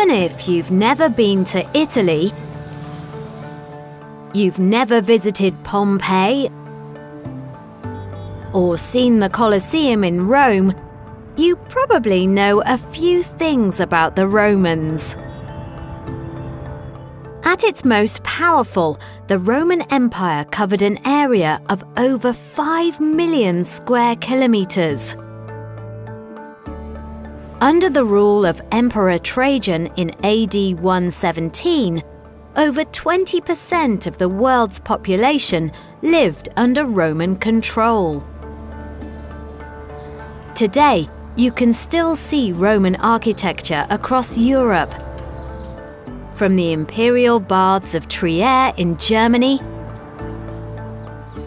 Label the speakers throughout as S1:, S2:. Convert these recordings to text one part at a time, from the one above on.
S1: Even if you've never been to Italy, you've never visited Pompeii, or seen the Colosseum in Rome, you probably know a few things about the Romans. At its most powerful, the Roman Empire covered an area of over 5 million square kilometers. Under the rule of Emperor Trajan in AD 117, over 20% of the world's population lived under Roman control. Today, you can still see Roman architecture across Europe, from the imperial baths of Trier in Germany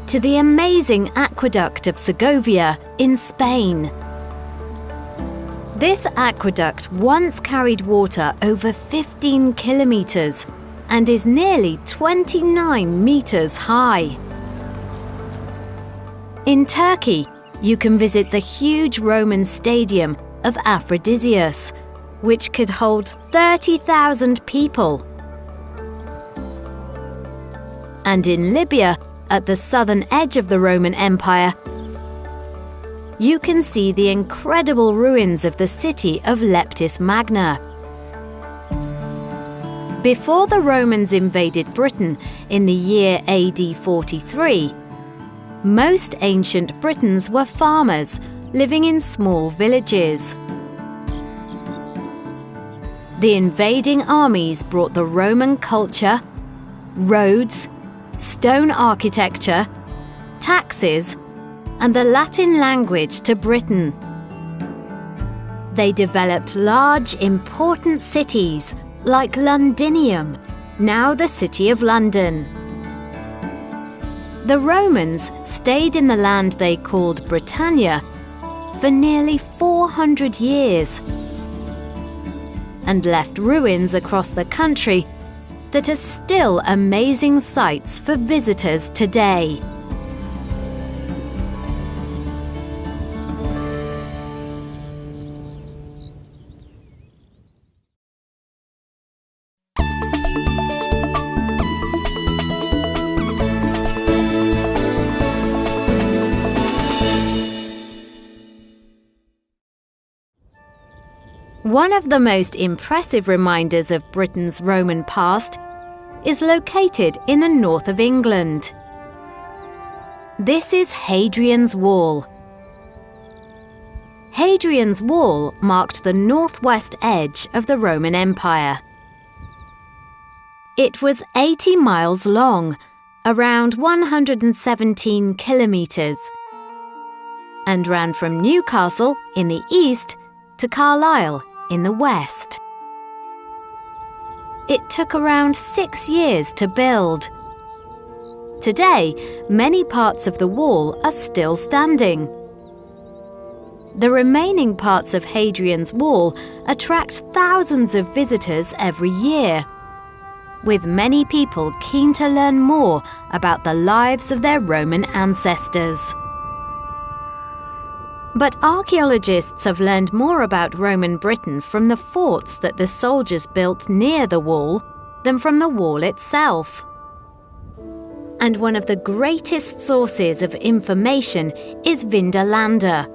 S1: to the amazing aqueduct of Segovia in Spain. This aqueduct once carried water over 15 kilometers and is nearly 29 meters high. In Turkey, you can visit the huge Roman stadium of Aphrodisias, which could hold 30,000 people. And in Libya, at the southern edge of the Roman Empire, you can see the incredible ruins of the city of Leptis Magna. Before the Romans invaded Britain in the year AD 43, most ancient Britons were farmers living in small villages. The invading armies brought the Roman culture, roads, stone architecture, taxes, and the Latin language to Britain. They developed large, important cities like Londinium, now the City of London. The Romans stayed in the land they called Britannia for nearly 400 years and left ruins across the country that are still amazing sights for visitors today. One of the most impressive reminders of Britain's Roman past is located in the north of England. This is Hadrian's Wall. Hadrian's Wall marked the northwest edge of the Roman Empire. It was 80 miles long, around 117 kilometers, and ran from Newcastle in the east to Carlisle in the west. It took around 6 years to build. Today, many parts of the wall are still standing. The remaining parts of Hadrian's Wall attract thousands of visitors every year, with many people keen to learn more about the lives of their Roman ancestors. But archaeologists have learned more about Roman Britain from the forts that the soldiers built near the wall than from the wall itself. And one of the greatest sources of information is Vindolanda,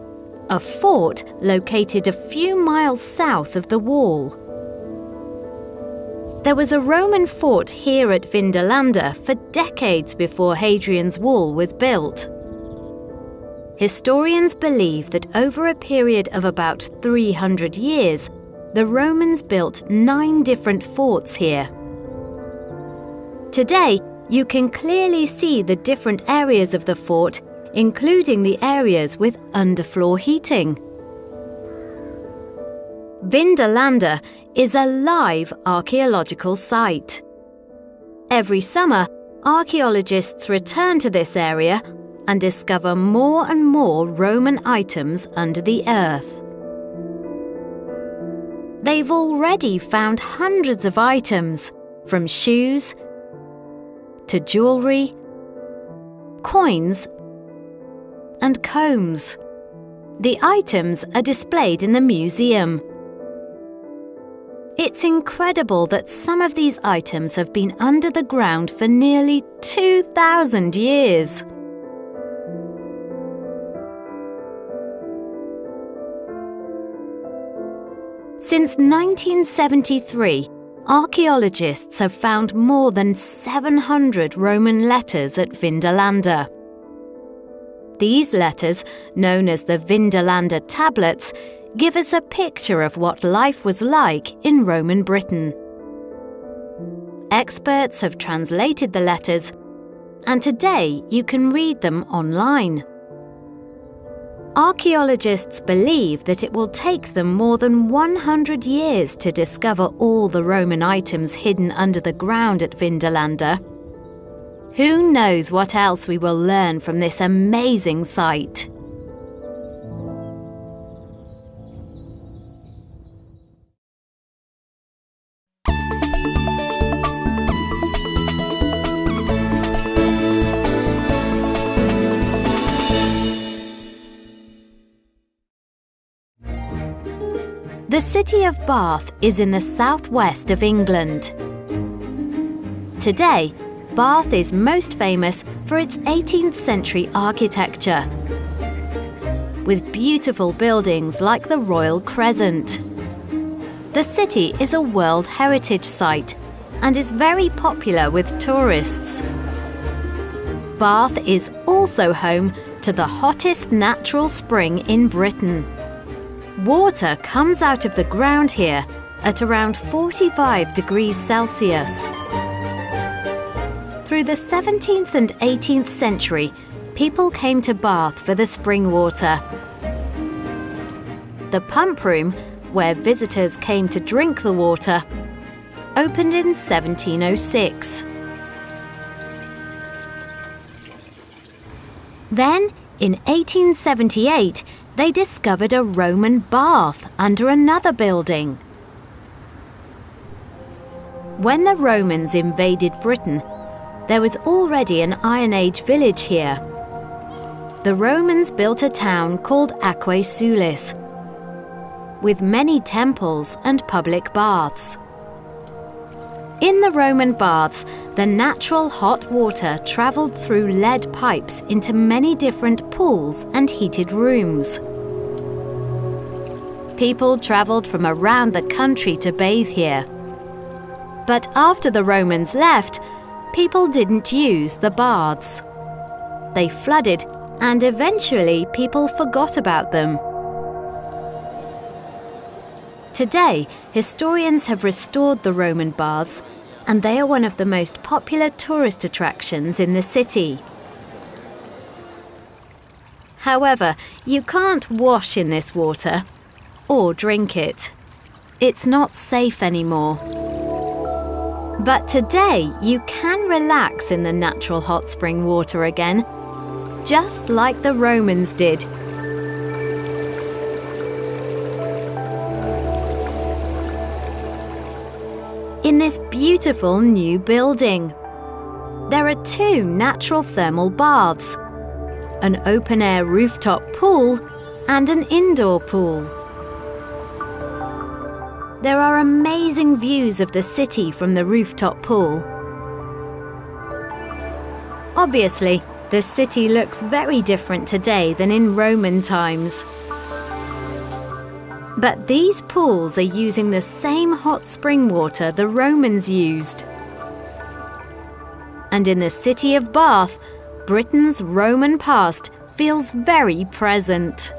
S1: a fort located a few miles south of the wall. There was a Roman fort here at Vindolanda for decades before Hadrian's Wall was built. Historians believe that over a period of about 300 years, the Romans built 9 different forts here. Today, you can clearly see the different areas of the fort, including the areas with underfloor heating. Vindolanda is a live archaeological site. Every summer, archaeologists return to this area and discover more and more Roman items under the earth. They've already found hundreds of items, from shoes to jewelry, coins, and combs. The items are displayed in the museum. It's incredible that some of these items have been under the ground for nearly 2,000 years. Since 1973, archaeologists have found more than 700 Roman letters at Vindolanda. These letters, known as the Vindolanda tablets, give us a picture of what life was like in Roman Britain. Experts have translated the letters, and today you can read them online. Archaeologists believe that it will take them more than 100 years to discover all the Roman items hidden under the ground at Vindolanda. Who knows what else we will learn from this amazing site? The city of Bath is in the southwest of England. Today, Bath is most famous for its 18th century architecture, with beautiful buildings like the Royal Crescent. The city is a World Heritage Site and is very popular with tourists. Bath is also home to the hottest natural spring in Britain. Water comes out of the ground here at around 45 degrees Celsius. Through the 17th and 18th century, people came to Bath for the spring water. The pump room, where visitors came to drink the water, opened in 1706. Then, in 1878, they discovered a Roman bath under another building. When the Romans invaded Britain, there was already an Iron Age village here. The Romans built a town called Aquae Sulis, with many temples and public baths. In the Roman baths, the natural hot water travelled through lead pipes into many different pools and heated rooms. People travelled from around the country to bathe here. But after the Romans left, people didn't use the baths. They flooded, and eventually people forgot about them. Today, historians have restored the Roman baths, and they are one of the most popular tourist attractions in the city. However, you can't wash in this water or drink it. It's not safe anymore. But today, you can relax in the natural hot spring water again, just like the Romans did. In this beautiful new building, there are 2 natural thermal baths, an open-air rooftop pool and an indoor pool. There are amazing views of the city from the rooftop pool. Obviously, the city looks very different today than in Roman times. But these pools are using the same hot spring water the Romans used. And in the city of Bath, Britain's Roman past feels very present.